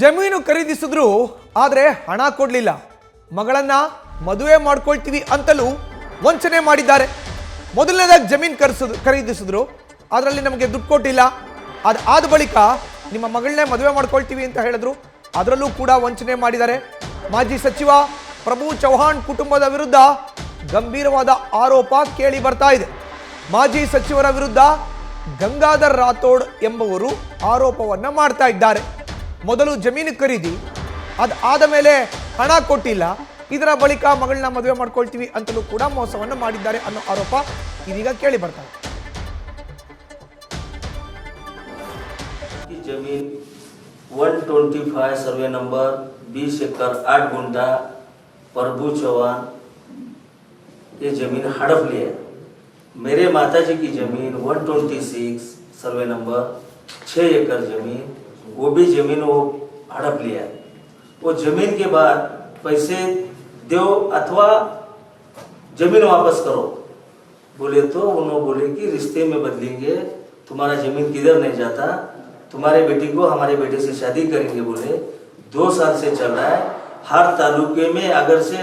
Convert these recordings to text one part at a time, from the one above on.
ಜಮೀನು ಖರೀದಿಸಿದ್ರು ಆದರೆ ಹಣ ಕೊಡಲಿಲ್ಲ. ಮಗಳನ್ನ ಮದುವೆ ಮಾಡ್ಕೊಳ್ತೀವಿ ಅಂತಲೂ ವಂಚನೆ ಮಾಡಿದ್ದಾರೆ. ಮೊದಲನೇದಾಗಿ ಜಮೀನು ಖರೀದಿಸಿದ್ರು, ಅದರಲ್ಲಿ ನಮಗೆ ದುಡ್ಡು ಕೊಟ್ಟಿಲ್ಲ. ಆದ ಬಳಿಕ ನಿಮ್ಮ ಮಗಳನ್ನೇ ಮದುವೆ ಮಾಡ್ಕೊಳ್ತೀವಿ ಅಂತ ಹೇಳಿದ್ರು, ಅದರಲ್ಲೂ ಕೂಡ ವಂಚನೆ ಮಾಡಿದ್ದಾರೆ. ಮಾಜಿ ಸಚಿವ ಪ್ರಭು ಚೌಹಾಣ್ ಕುಟುಂಬದ ವಿರುದ್ಧ ಗಂಭೀರವಾದ ಆರೋಪ ಕೇಳಿ ಬರ್ತಾ ಇದೆ. ಮಾಜಿ ಸಚಿವರ ವಿರುದ್ಧ ಗಂಗಾಧರ್ ರಾಥೋಡ್ ಎಂಬುವರು ಆರೋಪವನ್ನ ಮಾಡ್ತಾ ಇದ್ದಾರೆ. ಮೊದಲು ಜಮೀನು ಖರೀದಿ, ಆದ ಮೇಲೆ ಹಣ ಕೊಟ್ಟಿಲ್ಲ, ಇದರ ಬಳಿಕ ಮಗಳನ್ನ ಮದುವೆ ಮಾಡ್ಕೊಳ್ತೀವಿ ಅಂತಲೂ ಕೂಡ ಮೋಸವನ್ನು ಮಾಡಿದ್ದಾರೆ ಅನ್ನೋ ಆರೋಪ ಇದೀಗ ಕೇಳಿ ಬರ್ತಾ ಇದೆ. जमीन 125 सर्वे नंबर 20 एकड़ 8 गुंठा प्रभु चौहान ये जमीन हड़प लिया। मेरे माताजी की जमीन 126 सर्वे नंबर 6 एकड़ जमीन, वो भी जमीन वो हड़प लिया। वो जमीन के बाद पैसे दो अथवा जमीन वापस करो बोले तो उन्होंने बोले कि रिश्ते में बदलेंगे, तुम्हारा जमीन किधर नहीं जाता, तुम्हारे बेटी को हमारे बेटे से शादी करेंगे बोले। 2 साल से चल रहा है। हर तालुके में अगर से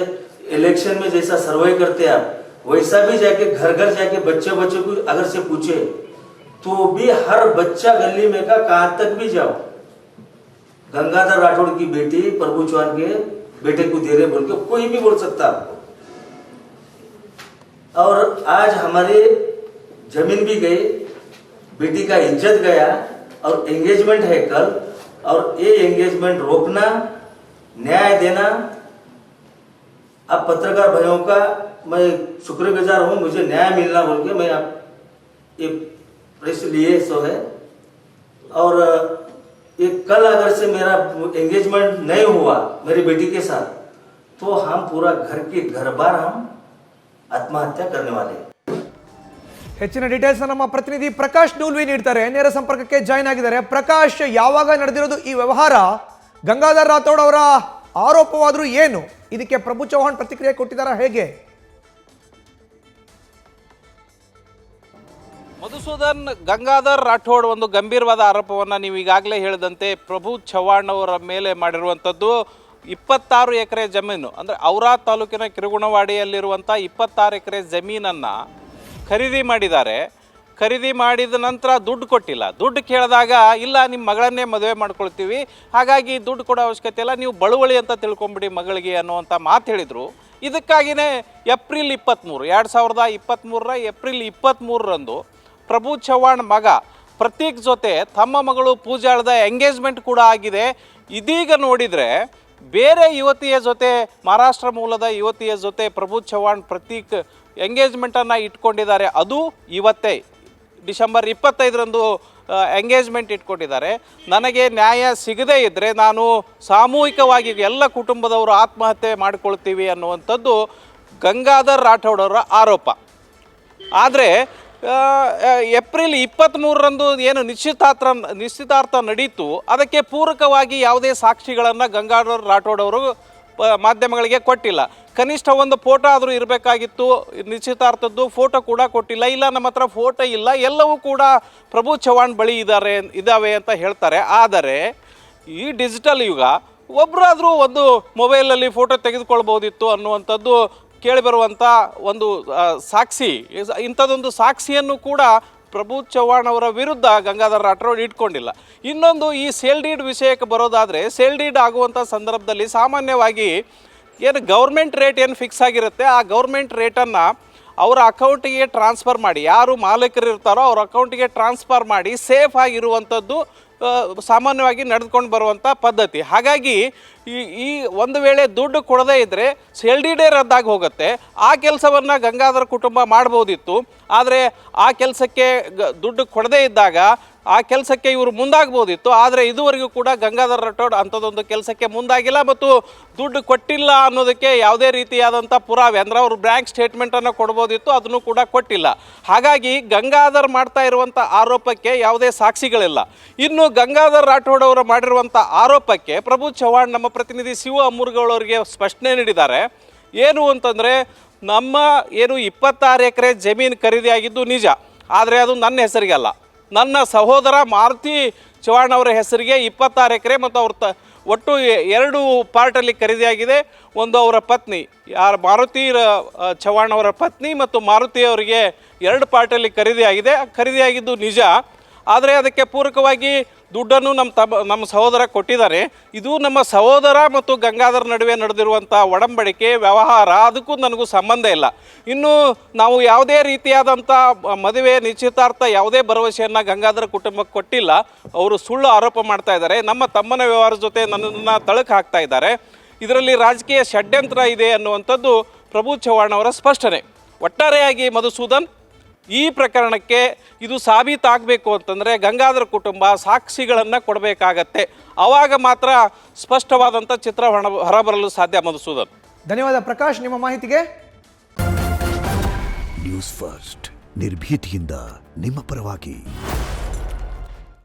इलेक्शन में जैसा सर्वे करते आप वैसा भी जाके घर घर जाके बच्चे को अगर से पूछे तो भी हर बच्चा गली में का कहां तक भी जाओ गंगाधर राठौड़ की बेटी प्रभु चौहान के बेटे को दे रहे बोल के कोई भी बोल सकता आपको। और आज हमारे जमीन भी गई, बेटी का इज्जत गया और एंगेजमेंट है कल, और ये एंगेजमेंट रोकना, न्याय देना। अब पत्रकार भाइयों का मैं शुक्रगुजार हूं, मुझे न्याय मिलना बोल के मैं आप ये प्रेस लिए सो है। और ये कल अगर से मेरा एंगेजमेंट नहीं हुआ मेरी बेटी के साथ तो हम पूरा घर बार हम आत्महत्या करने वाले। ಹೆಚ್ಚಿನ ಡೀಟೇಲ್ಸ್ ನಮ್ಮ ಪ್ರತಿನಿಧಿ ಪ್ರಕಾಶ್ ಡೂಲ್ವಿ ನೀಡ್ತಾರೆ. ನೇರ ಸಂಪರ್ಕಕ್ಕೆ ಜಾಯ್ನ್ ಆಗಿದ್ದಾರೆ. ಪ್ರಕಾಶ್, ಯಾವಾಗ ನಡೆದಿರೋದು ಈ ವ್ಯವಹಾರ? ಗಂಗಾಧರ್ ರಾಥೋಡ್ ಅವರ ಆರೋಪವಾದರೂ ಏನು? ಇದಕ್ಕೆ ಪ್ರಭು ಚೌಹಾಣ್ ಪ್ರತಿಕ್ರಿಯೆ ಕೊಟ್ಟಿದ್ದಾರಾ, ಹೇಗೆ? ಮಧುಸೂದನ್, ಗಂಗಾಧರ್ ರಾಠೋಡ್ ಒಂದು ಗಂಭೀರವಾದ ಆರೋಪವನ್ನು ನೀವು ಈಗಾಗಲೇ ಹೇಳಿದಂತೆ ಪ್ರಭು ಚೌಹಾಣ್ ಅವರ ಮೇಲೆ ಮಾಡಿರುವಂಥದ್ದು. 26 ಎಕರೆ ಜಮೀನು, ಅಂದರೆ ಔರಾ ತಾಲೂಕಿನ ಕಿರುಗುಣವಾಡಿಯಲ್ಲಿರುವಂಥ 26 ಎಕರೆ ಜಮೀನನ್ನು ಖರೀದಿ ಮಾಡಿದ್ದಾರೆ. ಖರೀದಿ ಮಾಡಿದ ನಂತರ ದುಡ್ಡು ಕೊಟ್ಟಿಲ್ಲ. ದುಡ್ಡು ಕೇಳಿದಾಗ ಇಲ್ಲ, ನಿಮ್ಮ ಮಗಳನ್ನೇ ಮದುವೆ ಮಾಡ್ಕೊಳ್ತೀವಿ, ಹಾಗಾಗಿ ದುಡ್ಡು ಕೊಡೋ ಅವಶ್ಯಕತೆ ಇಲ್ಲ, ನೀವು ಬಳುವಳಿ ಅಂತ ತಿಳ್ಕೊಂಬಿಡಿ ಮಗಳಿಗೆ ಅನ್ನುವಂಥ ಮಾತು ಹೇಳಿದರು. ಇದಕ್ಕಾಗಿಯೇ ಏಪ್ರಿಲ್ 23, 2023 ಏಪ್ರಿಲ್ 23ರಂದು ಪ್ರಭು ಚೌಹಾಣ್ ಮಗ ಪ್ರತೀಕ್ ಜೊತೆ ತಮ್ಮ ಮಗಳು ಪೂಜಾಳದ ಎಂಗೇಜ್ಮೆಂಟ್ ಕೂಡ ಆಗಿದೆ. ಇದೀಗ ನೋಡಿದರೆ ಬೇರೆ ಯುವತಿಯ ಜೊತೆ, ಮಹಾರಾಷ್ಟ್ರ ಮೂಲದ ಯುವತಿಯ ಜೊತೆ ಪ್ರಭು ಚೌಹಾಣ್ ಪ್ರತೀಕ್ ಎಂಗೇಜ್ಮೆಂಟನ್ನು ಇಟ್ಕೊಂಡಿದ್ದಾರೆ. ಅದು ಇವತ್ತೇ ಡಿಸೆಂಬರ್ 25ರಂದು ಎಂಗೇಜ್ಮೆಂಟ್ ಇಟ್ಕೊಂಡಿದ್ದಾರೆ. ನನಗೆ ನ್ಯಾಯ ಸಿಗದೇ ಇದ್ದರೆ ನಾನು ಸಾಮೂಹಿಕವಾಗಿ ಎಲ್ಲ ಕುಟುಂಬದವರು ಆತ್ಮಹತ್ಯೆ ಮಾಡಿಕೊಳ್ತೀವಿ ಅನ್ನುವಂಥದ್ದು ಗಂಗಾಧರ್ ರಾಠೋಡ್ ಅವರ ಆರೋಪ. ಆದರೆ ಏಪ್ರಿಲ್ 23ರಂದು ಏನು ನಿಶ್ಚಿತಾರ್ಥ ನಡೀತು, ಅದಕ್ಕೆ ಪೂರಕವಾಗಿ ಯಾವುದೇ ಸಾಕ್ಷಿಗಳನ್ನು ಗಂಗಾಧರ್ ರಾಠೋಡ್ ಅವರು ಮಾಧ್ಯಮಗಳಿಗೆ ಕೊಟ್ಟಿಲ್ಲ. ಕನಿಷ್ಠ ಒಂದು ಫೋಟೋ ಆದರೂ ಇರಬೇಕಾಗಿತ್ತು. ನಿಶ್ಚಿತಾರ್ಥದ್ದು ಫೋಟೋ ಕೂಡ ಕೊಟ್ಟಿಲ್ಲ. ಇಲ್ಲ, ನಮ್ಮ ಹತ್ರ ಫೋಟೋ ಇಲ್ಲ, ಎಲ್ಲವೂ ಕೂಡ ಪ್ರಭು ಚೌಹಾಣ್ ಬಳಿ ಇದ್ದಾವೆ ಅಂತ ಹೇಳ್ತಾರೆ. ಆದರೆ ಈ ಡಿಜಿಟಲ್ ಯುಗ, ಒಬ್ಬರಾದರೂ ಒಂದು ಮೊಬೈಲಲ್ಲಿ ಫೋಟೋ ತೆಗೆದುಕೊಳ್ಬೋದಿತ್ತು ಅನ್ನುವಂಥದ್ದು ಕೇಳಿಬರುವಂಥ ಒಂದು ಸಾಕ್ಷಿ. ಇಂಥದ್ದೊಂದು ಸಾಕ್ಷಿಯನ್ನು ಕೂಡ ಪ್ರಭು ಚೌಹಾಣ್ ಅವರ ವಿರುದ್ಧ ಗಂಗಾಧರ್ ರಾಠೋಡ್ ಇಟ್ಕೊಂಡಿಲ್ಲ. ಇನ್ನೊಂದು, ಈ ಸೇಲ್ ಡೀಡ್ ವಿಷಯಕ್ಕೆ ಬರೋದಾದರೆ, ಸೇಲ್ ಡೀಡ್ ಆಗುವಂಥ ಸಂದರ್ಭದಲ್ಲಿ ಸಾಮಾನ್ಯವಾಗಿ ಏನು ಗೌರ್ಮೆಂಟ್ ರೇಟ್ ಏನು ಫಿಕ್ಸ್ ಆಗಿರುತ್ತೆ, ಆ ಗೌರ್ಮೆಂಟ್ ರೇಟನ್ನು ಅವರ ಅಕೌಂಟಿಗೆ ಟ್ರಾನ್ಸ್ಫರ್ ಮಾಡಿ, ಯಾರು ಮಾಲೀಕರು ಇರ್ತಾರೋ ಅವ್ರ ಅಕೌಂಟಿಗೆ ಟ್ರಾನ್ಸ್ಫರ್ ಮಾಡಿ ಸೇಫ್ ಆಗಿರುವಂಥದ್ದು ಸಾಮಾನ್ಯವಾಗಿ ನಡೆದುಕೊಂಡು ಬರುವಂಥ ಪದ್ಧತಿ. ಹಾಗಾಗಿ ಈ ಒಂದು ವೇಳೆ ದುಡ್ಡು ಕೊಡದೇ ಇದ್ದರೆ ಸೇಲ್ ಡೀಡೇ ರದ್ದಾಗಿ ಹೋಗುತ್ತೆ. ಆ ಕೆಲಸವನ್ನು ಗಂಗಾಧರ್ ಕುಟುಂಬ ಮಾಡ್ಬೋದಿತ್ತು. ಆದರೆ ಆ ಕೆಲಸಕ್ಕೆ ದುಡ್ಡು ಕೊಡದೇ ಇದ್ದಾಗ ಆ ಕೆಲಸಕ್ಕೆ ಇವರು ಮುಂದಾಗ್ಬೋದಿತ್ತು. ಆದರೆ ಇದುವರೆಗೂ ಕೂಡ ಗಂಗಾಧರ್ ರಾಠೋಡ್ ಅಂಥದ್ದೊಂದು ಕೆಲಸಕ್ಕೆ ಮುಂದಾಗಿಲ್ಲ ಮತ್ತು ದುಡ್ಡು ಕೊಟ್ಟಿಲ್ಲ ಅನ್ನೋದಕ್ಕೆ ಯಾವುದೇ ರೀತಿಯಾದಂಥ ಪುರಾವೆ, ಅಂದರೆ ಅವರು ಬ್ಯಾಂಕ್ ಸ್ಟೇಟ್ಮೆಂಟನ್ನು ಕೊಡ್ಬೋದಿತ್ತು, ಅದನ್ನು ಕೂಡ ಕೊಟ್ಟಿಲ್ಲ. ಹಾಗಾಗಿ ಗಂಗಾಧರ್ ಮಾಡ್ತಾ ಇರುವಂಥ ಆರೋಪಕ್ಕೆ ಯಾವುದೇ ಸಾಕ್ಷಿಗಳಿಲ್ಲ. ಇನ್ನು ಗಂಗಾಧರ್ ರಾಠೋಡ್ ಅವರು ಮಾಡಿರುವಂಥ ಆರೋಪಕ್ಕೆ ಪ್ರಭು ಚೌಹಾಣ್ ನಮ್ಮ ಪ್ರತಿನಿಧಿ ಶಿವ ಅಮೂರ್ಗಳವರಿಗೆ ಸ್ಪಷ್ಟನೆ ನೀಡಿದ್ದಾರೆ. ಏನು ಅಂತಂದರೆ, ನಮ್ಮ ಏನು 26 ಎಕರೆ ಜಮೀನು ಖರೀದಿಯಾಗಿದ್ದು ನಿಜ, ಆದರೆ ಅದು ನನ್ನ ಹೆಸರಿಗಲ್ಲ. ನನ್ನ ಸಹೋದರ ಮಾರುತಿ ಚವ್ಹಾಣ್ ಅವರ ಹೆಸರಿಗೆ 26 ಎಕರೆ ಮತ್ತು ಅವ್ರ ಒಟ್ಟು 2 ಪಾರ್ಟಲ್ಲಿ ಖರೀದಿಯಾಗಿದೆ. ಒಂದು ಅವರ ಪತ್ನಿ ಮಾರುತಿ ಚವ್ಹಾಣ್ ಅವರ ಪತ್ನಿ ಮತ್ತು ಮಾರುತಿ ಅವರಿಗೆ 2 ಪಾರ್ಟಲ್ಲಿ ಖರೀದಿಯಾಗಿದ್ದು ನಿಜ. ಆದರೆ ಅದಕ್ಕೆ ಪೂರಕವಾಗಿ ದುಡ್ಡನ್ನು ನಮ್ಮ ಸಹೋದರ ಕೊಟ್ಟಿದ್ದಾರೆ. ಇದು ನಮ್ಮ ಸಹೋದರ ಮತ್ತು ಗಂಗಾಧರ್ ನಡುವೆ ನಡೆದಿರುವಂಥ ಒಡಂಬಡಿಕೆ ವ್ಯವಹಾರ, ಅದಕ್ಕೂ ನನಗೂ ಸಂಬಂಧ ಇಲ್ಲ. ಇನ್ನು ನಾವು ಯಾವುದೇ ರೀತಿಯಾದಂಥ ಮದುವೆ ನಿಶ್ಚಿತಾರ್ಥ ಯಾವುದೇ ಭರವಸೆಯನ್ನು ಗಂಗಾಧರ ಕುಟುಂಬಕ್ಕೆ ಕೊಟ್ಟಿಲ್ಲ. ಅವರು ಸುಳ್ಳು ಆರೋಪ ಮಾಡ್ತಾ ಇದ್ದಾರೆ. ನಮ್ಮ ತಮ್ಮನ ವ್ಯವಹಾರದ ಜೊತೆ ನನ್ನನ್ನು ತಳಕು ಹಾಕ್ತಾ ಇದ್ದಾರೆ. ಇದರಲ್ಲಿ ರಾಜಕೀಯ ಷಡ್ಯಂತ್ರ ಇದೆ ಅನ್ನುವಂಥದ್ದು ಪ್ರಭು ಚವ್ಹಾಣ್ ಅವರ ಸ್ಪಷ್ಟನೆ. ಒಟ್ಟಾರೆಯಾಗಿ ಮಧುಸೂದನ್, ಈ ಪ್ರಕರಣಕ್ಕೆ ಇದು ಸಾಬೀತಾಗಬೇಕು ಅಂತಂದರೆ ಗಂಗಾಧರ ಕುಟುಂಬ ಸಾಕ್ಷಿಗಳನ್ನು ಕೊಡಬೇಕಾಗತ್ತೆ. ಆವಾಗ ಮಾತ್ರ ಸ್ಪಷ್ಟವಾದಂಥ ಚಿತ್ರ ಹೊರಬರಲು ಸಾಧ್ಯ. ಮಧುಸೂದನ್, ಧನ್ಯವಾದ ಪ್ರಕಾಶ್ ನಿಮ್ಮ ಮಾಹಿತಿಗೆ. ನ್ಯೂಸ್ ಫಸ್ಟ್ ನಿರ್ಭೀತಿಯಿಂದ ನಿಮ್ಮ ಪರವಾಗಿ.